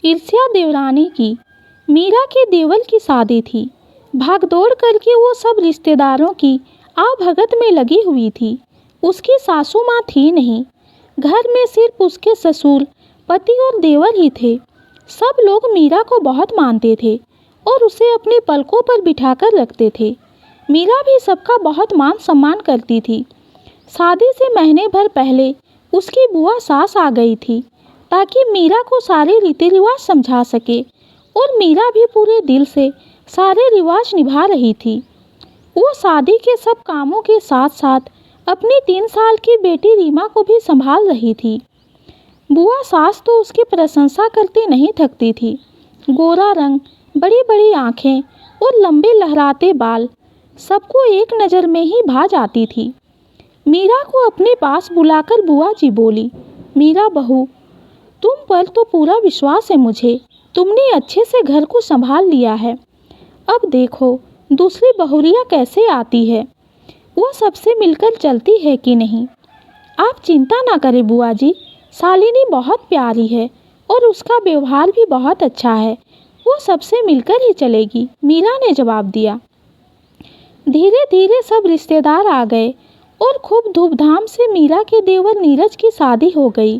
ईर्ष्या देवरानी की। मीरा के देवर की शादी थी। भागदौड़ करके वो सब रिश्तेदारों की आवभगत में लगी हुई थी। उसकी सासू माँ थी नहीं। घर में सिर्फ उसके ससुर, पति और देवर ही थे। सब लोग मीरा को बहुत मानते थे और उसे अपने पलकों पर बिठाकर रखते थे। मीरा भी सबका बहुत मान सम्मान करती थी। शादी से महीने भर पहले उसकी बुआ सास आ गई थी ताकि मीरा को सारे रीति रिवाज समझा सके और मीरा भी पूरे दिल से सारे रिवाज निभा रही थी। वो शादी के सब कामों के साथ साथ अपनी 3 साल की बेटी रीमा को भी संभाल रही थी। बुआ सास तो उसकी प्रशंसा करते नहीं थकती थी। गोरा रंग, बड़ी बड़ी आँखें और लंबे लहराते बाल सबको एक नज़र में ही भा जाती थी। मीरा को अपने पास बुलाकर बुआ जी बोली, मीरा बहू, तुम पर तो पूरा विश्वास है मुझे। तुमने अच्छे से घर को संभाल लिया है। अब देखो दूसरी बहुरिया कैसे आती है, वो सबसे मिलकर चलती है कि नहीं। आप चिंता ना करें बुआ जी, शालिनी बहुत प्यारी है और उसका व्यवहार भी बहुत अच्छा है। वो सबसे मिलकर ही चलेगी, मीरा ने जवाब दिया। धीरे धीरे सब रिश्तेदार आ गए और खूब धूमधाम से मीरा के देवर नीरज की शादी हो गई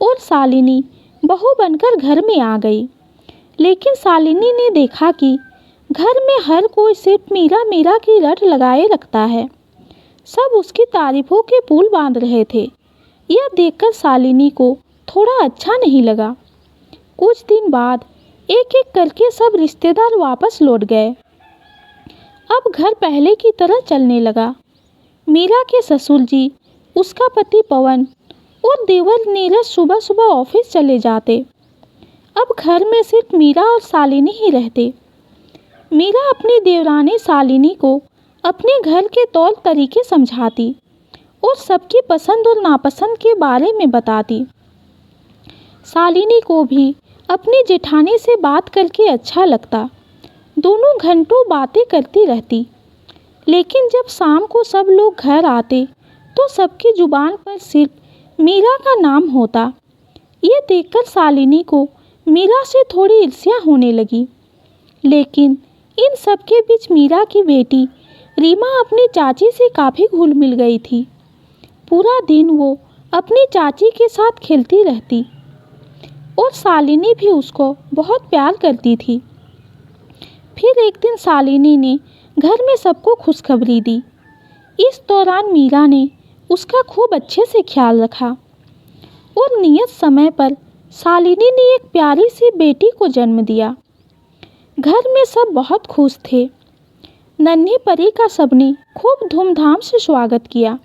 और शालिनी बहू बनकर घर में आ गई। लेकिन शालिनी ने देखा कि घर में हर कोई सिर्फ मीरा मीरा की रट लगाए रखता है। सब उसकी तारीफों के पुल बांध रहे थे। यह देखकर शालिनी को थोड़ा अच्छा नहीं लगा। कुछ दिन बाद एक एक करके सब रिश्तेदार वापस लौट गए। अब घर पहले की तरह चलने लगा। मीरा के ससुर जी, उसका पति पवन और देवर नीरज सुबह सुबह ऑफिस चले जाते। अब घर में सिर्फ मीरा और शालिनी ही रहते। मीरा अपनी देवरानी शालिनी को अपने घर के तौर तरीके समझाती और सबकी पसंद और नापसंद के बारे में बताती। शालिनी को भी अपनी जेठानी से बात करके अच्छा लगता। दोनों घंटों बातें करती रहती। लेकिन जब शाम को सब लोग घर आते तो सबकी जुबान पर सिर्फ मीरा का नाम होता। ये देखकर शालिनी को मीरा से थोड़ी ईर्ष्या होने लगी। लेकिन इन सब के बीच मीरा की बेटी रीमा अपनी चाची से काफ़ी घुल मिल गई थी। पूरा दिन वो अपनी चाची के साथ खेलती रहती और शालिनी भी उसको बहुत प्यार करती थी। फिर एक दिन शालिनी ने घर में सबको खुशखबरी दी। इस दौरान मीरा ने उसका खूब अच्छे से ख्याल रखा और नियत समय पर शालिनी ने एक प्यारी सी बेटी को जन्म दिया। घर में सब बहुत खुश थे। नन्ही परी का सबने खूब धूमधाम से स्वागत किया।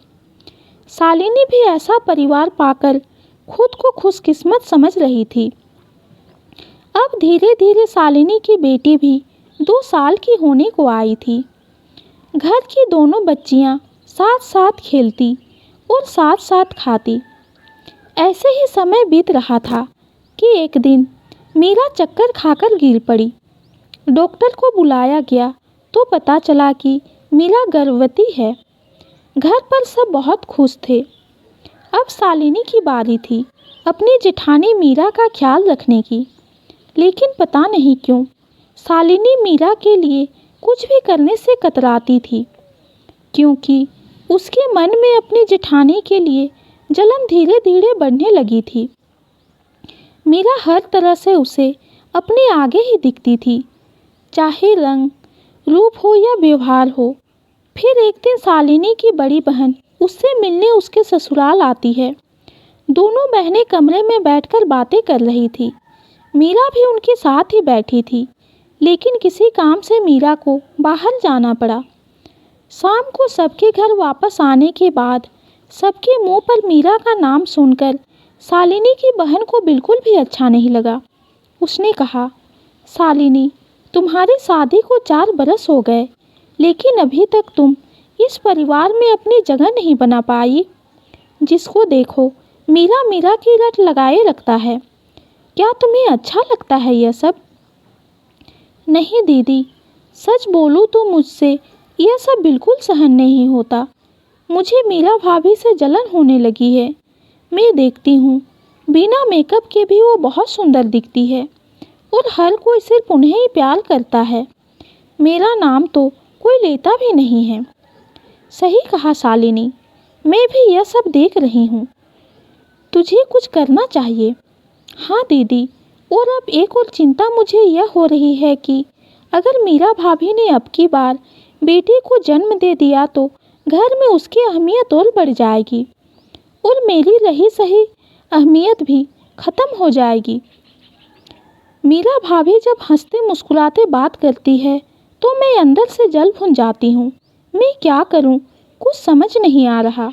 शालिनी भी ऐसा परिवार पाकर खुद को खुशकिस्मत समझ रही थी। अब धीरे धीरे शालिनी की बेटी भी 2 साल की होने को आई थी। घर की दोनों बच्चियां साथ साथ खेलती और साथ साथ खाती। ऐसे ही समय बीत रहा था कि एक दिन मीरा चक्कर खाकर गिर पड़ी। डॉक्टर को बुलाया गया तो पता चला कि मीरा गर्भवती है। घर पर सब बहुत खुश थे। अब शालिनी की बारी थी अपनी जेठानी मीरा का ख्याल रखने की। लेकिन पता नहीं क्यों शालिनी मीरा के लिए कुछ भी करने से कतराती थी, क्योंकि उसके मन में अपनी जेठानी के लिए जलन धीरे धीरे बढ़ने लगी थी। मीरा हर तरह से उसे अपने आगे ही दिखती थी, चाहे रंग रूप हो या व्यवहार हो। फिर एक दिन शालिनी की बड़ी बहन उससे मिलने उसके ससुराल आती है। दोनों बहनें कमरे में बैठकर बातें कर रही थी। मीरा भी उनके साथ ही बैठी थी, लेकिन किसी काम से मीरा को बाहर जाना पड़ा। शाम को सबके घर वापस आने के बाद सबके मुंह पर मीरा का नाम सुनकर शालिनी की बहन को बिल्कुल भी अच्छा नहीं लगा। उसने कहा, शालिनी, तुम्हारी शादी को 4 बरस हो गए, लेकिन अभी तक तुम इस परिवार में अपनी जगह नहीं बना पाई। जिसको देखो मीरा मीरा की रट लगाए रखता है। क्या तुम्हें अच्छा लगता है यह सब? नहीं दीदी, सच बोलूँ तो मुझसे यह सब बिल्कुल सहन नहीं होता। मुझे मीरा भाभी से जलन होने लगी है। मैं देखती हूँ बिना मेकअप के भी वो बहुत सुंदर दिखती है। और हर कोई सिर्फ उन्हें ही प्यार करता है। मेरा नाम तो कोई लेता भी नहीं है। सही कहा शालिनी, मैं भी यह सब देख रही हूँ। तुझे कुछ करना चाहिए। हाँ दीदी, और अब एक और चिंता मुझे यह हो रही है कि अगर मीरा भाभी ने अब की बार बेटी को जन्म दे दिया तो घर में उसकी अहमियत और बढ़ जाएगी और मेरी रही सही अहमियत भी ख़त्म हो जाएगी। मीरा भाभी जब हंसते मुस्कुराते बात करती है तो मैं अंदर से जल भुन जाती हूँ। मैं क्या करूँ, कुछ समझ नहीं आ रहा।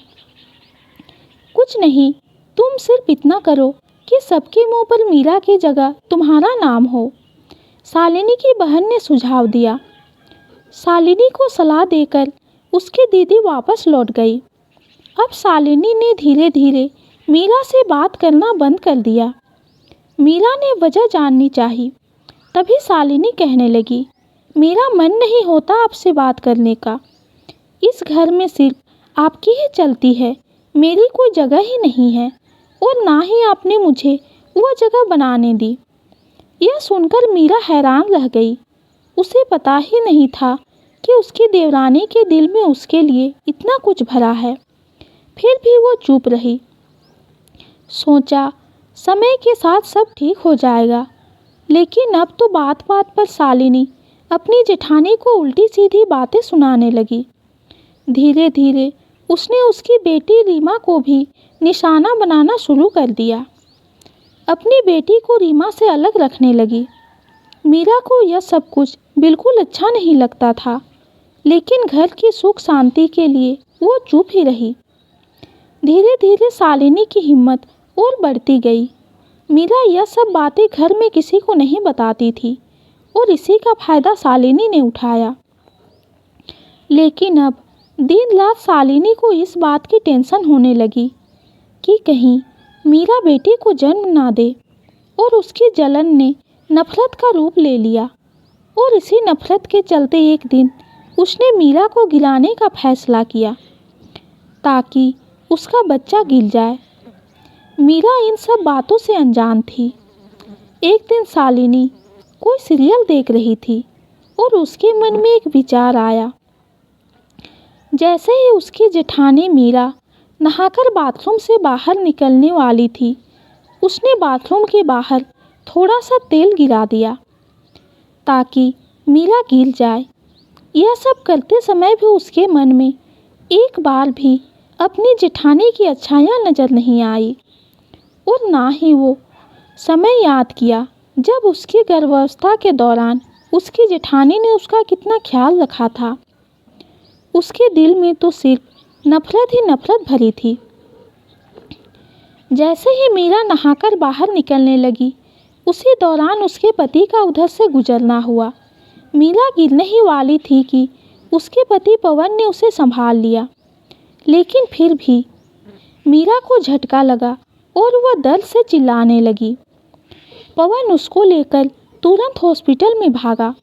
कुछ नहीं, तुम सिर्फ इतना करो कि सबके मुंह पर मीरा की जगह तुम्हारा नाम हो, शालिनी की बहन ने सुझाव दिया। शालिनी को सलाह देकर उसकी दीदी वापस लौट गई। अब शालिनी ने धीरे धीरे मीरा से बात करना बंद कर दिया। मीरा ने वजह जाननी चाहिए। तभी शालिनी कहने लगी, मेरा मन नहीं होता आपसे बात करने का। इस घर में सिर्फ आपकी ही चलती है, मेरी कोई जगह ही नहीं है और ना ही आपने मुझे वह जगह बनाने दी। यह सुनकर मीरा हैरान रह गई। उसे पता ही नहीं था कि उसकी देवरानी के दिल में उसके लिए इतना कुछ भरा है। फिर भी वो चुप रही। सोचा समय के साथ सब ठीक हो जाएगा, लेकिन अब तो बात बात पर शालिनी अपनी जेठानी को उल्टी सीधी बातें सुनाने लगी। धीरे धीरे उसने उसकी बेटी रीमा को भी निशाना बनाना शुरू कर दिया। अपनी बेटी को रीमा से अलग रखने लगी। मीरा को यह सब कुछ बिल्कुल अच्छा नहीं लगता था, लेकिन घर की सुख शांति के लिए वो चुप ही रही। धीरे धीरे शालिनी की हिम्मत और बढ़ती गई। मीरा यह सब बातें घर में किसी को नहीं बताती थी और इसी का फायदा शालिनी ने उठाया। लेकिन अब दिन रात शालिनी को इस बात की टेंशन होने लगी कि कहीं मीरा बेटी को जन्म ना दे, और उसकी जलन ने नफरत का रूप ले लिया। और इसी नफरत के चलते एक दिन उसने मीरा को गिराने का फैसला किया ताकि उसका बच्चा गिर जाए। मीरा इन सब बातों से अनजान थी। एक दिन शालिनी कोई सीरियल देख रही थी और उसके मन में एक विचार आया। जैसे ही उसकी जेठानी मीरा नहाकर बाथरूम से बाहर निकलने वाली थी, उसने बाथरूम के बाहर थोड़ा सा तेल गिरा दिया ताकि मीरा गिर जाए। यह सब करते समय भी उसके मन में एक बार भी अपनी जेठानी की अच्छाइयाँ नज़र नहीं आई और ना ही वो समय याद किया जब उसकी गर्भावस्था के दौरान उसकी जेठानी ने उसका कितना ख्याल रखा था। उसके दिल में तो सिर्फ नफरत ही नफरत भरी थी। जैसे ही मीरा नहाकर बाहर निकलने लगी, उसी दौरान उसके पति का उधर से गुजरना हुआ। मीरा गिरने ही वाली थी कि उसके पति पवन ने उसे संभाल लिया, लेकिन फिर भी मीरा को झटका लगा और वह दर्द से चिल्लाने लगी। पवन उसको लेकर तुरंत हॉस्पिटल में भागा।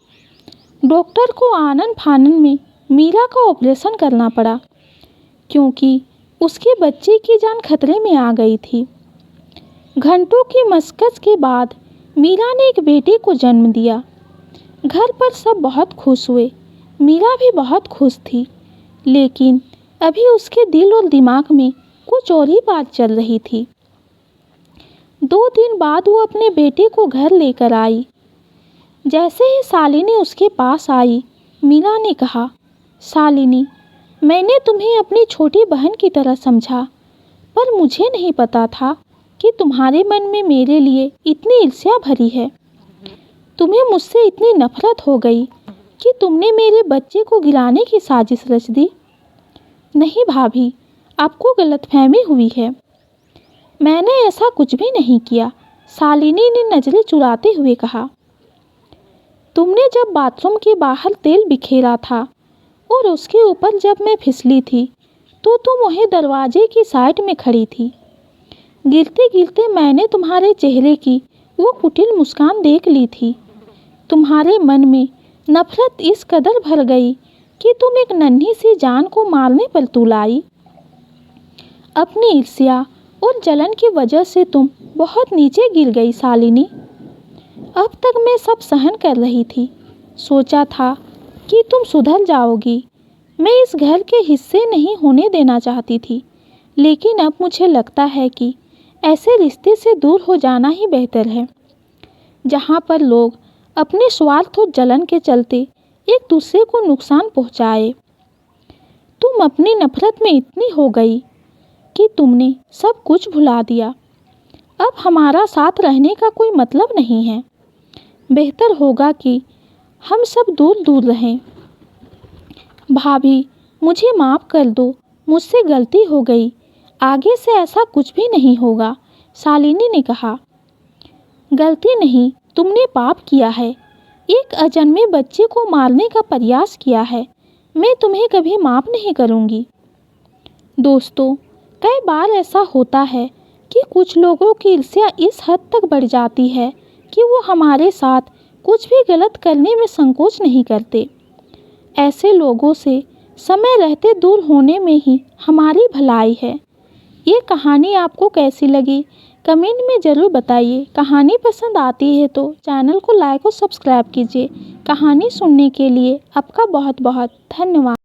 डॉक्टर को आनन फानन में मीरा का ऑपरेशन करना पड़ा, क्योंकि उसके बच्चे की जान खतरे में आ गई थी। घंटों की मशक्क़त के बाद मीरा ने एक बेटे को जन्म दिया। घर पर सब बहुत खुश हुए। मीरा भी बहुत खुश थी, लेकिन अभी उसके दिल और दिमाग में कुछ और ही बात चल रही थी। 2 दिन बाद वो अपने बेटे को घर लेकर आई। जैसे ही शालिनी उसके पास आई, मीरा ने कहा, शालिनी, मैंने तुम्हें अपनी छोटी बहन की तरह समझा, पर मुझे नहीं पता था कि तुम्हारे मन में मेरे लिए इतनी ईर्ष्या भरी है। तुम्हें मुझसे इतनी नफरत हो गई कि तुमने मेरे बच्चे को गिराने की साजिश रच दी। नहीं भाभी, आपको गलतफहमी हुई है। मैंने ऐसा कुछ भी नहीं किया, शालिनी ने नजरें चुराते हुए कहा। तुमने जब बाथरूम के बाहर तेल बिखेरा था और उसके ऊपर जब मैं फिसली थी, तो तुम वहीं दरवाजे की साइड में खड़ी थी। गिरते गिरते मैंने तुम्हारे चेहरे की वो कुटिल मुस्कान देख ली थी। तुम्हारे मन में नफरत इस कदर भर गई कि तुम एक नन्ही सी जान को मारने पर तुल आई। अपनी ईर्ष्या और जलन की वजह से तुम बहुत नीचे गिर गई शालिनी। अब तक मैं सब सहन कर रही थी। सोचा था कि तुम सुधर जाओगी। मैं इस घर के हिस्से नहीं होने देना चाहती थी, लेकिन अब मुझे लगता है कि ऐसे रिश्ते से दूर हो जाना ही बेहतर है, जहाँ पर लोग अपने स्वार्थ और जलन के चलते एक दूसरे को नुकसान पहुँचाए। तुम अपनी नफरत में इतनी हो गई कि तुमने सब कुछ भुला दिया। अब हमारा साथ रहने का कोई मतलब नहीं है। बेहतर होगा कि हम सब दूर दूर रहें। भाभी, मुझे माफ़ कर दो, मुझसे गलती हो गई। आगे से ऐसा कुछ भी नहीं होगा, शालिनी ने कहा। गलती नहीं, तुमने पाप किया है। एक अजन्मे बच्चे को मारने का प्रयास किया है। मैं तुम्हें कभी माफ़ नहीं करूँगी। दोस्तों, कई बार ऐसा होता है कि कुछ लोगों की ईर्ष्या इस हद तक बढ़ जाती है कि वो हमारे साथ कुछ भी गलत करने में संकोच नहीं करते। ऐसे लोगों से समय रहते दूर होने में ही हमारी भलाई है। ये कहानी आपको कैसी लगी, कमेंट में ज़रूर बताइए। कहानी पसंद आती है तो चैनल को लाइक और सब्सक्राइब कीजिए। कहानी सुनने के लिए आपका बहुत बहुत धन्यवाद।